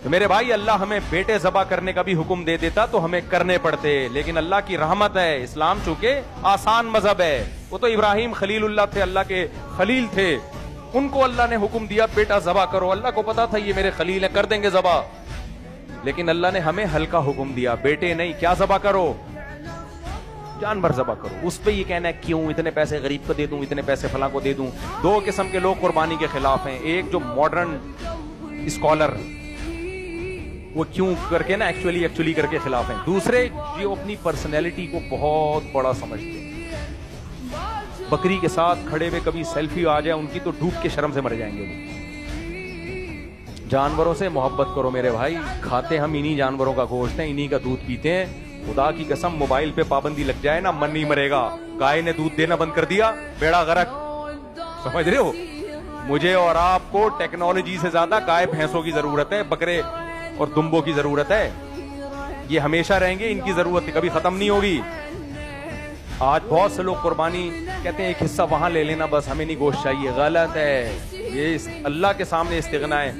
تو میرے بھائی اللہ ہمیں بیٹے ذبح کرنے کا بھی حکم دے دیتا تو ہمیں کرنے پڑتے، لیکن اللہ کی رحمت ہے، اسلام چونکہ آسان مذہب ہے. وہ تو ابراہیم خلیل اللہ تھے، اللہ کے خلیل تھے، ان کو اللہ نے حکم دیا بیٹا ذبح کرو. اللہ کو پتا تھا یہ میرے خلیل ہیں، کر دیں گے ذبح، لیکن اللہ نے ہمیں ہلکا حکم دیا، بیٹے نہیں، کیا ذبح کرو؟ جانور ذبح کرو. اس پہ یہ کہنا ہے کیوں اتنے پیسے غریب کو دے دوں، اتنے پیسے فلاں کو دے دوں. دو قسم کے لوگ قربانی کے خلاف ہیں، ایک جو ماڈرن اسکالر وہ کیوں کر کے نا ایکچولی کر کے خلاف ہیں، دوسرے جو اپنی پرسنالٹی کو بہت بڑا سمجھتے ہیں. بکری کے ساتھ کھڑے ہوئے کبھی سیلفی آ جائے ان کی تو ڈوب کے شرم سے مر جائیں گے. جانوروں سے محبت کرو میرے بھائی، کھاتے ہم انہی جانوروں کا گوشت ہیں، انہی کا دودھ پیتے ہیں. خدا کی قسم موبائل پہ پابندی لگ جائے نا من نہیں مرے گا. گائے نے دودھ دینا بند کر دیا، بیڑا غرق. سمجھ رہے ہو؟ مجھے اور آپ کو ٹیکنالوجی سے زیادہ گائے بھینسوں کی ضرورت ہے، بکرے اور دمبوں کی ضرورت ہے. یہ ہمیشہ رہیں گے، ان کی ضرورت کبھی ختم نہیں ہوگی. آج بہت سے لوگ قربانی کہتے ہیں ایک حصہ وہاں لے لینا بس، ہمیں نہیں گوشت چاہیے. غلط ہے، یہ اللہ کے سامنے استغنا ہے.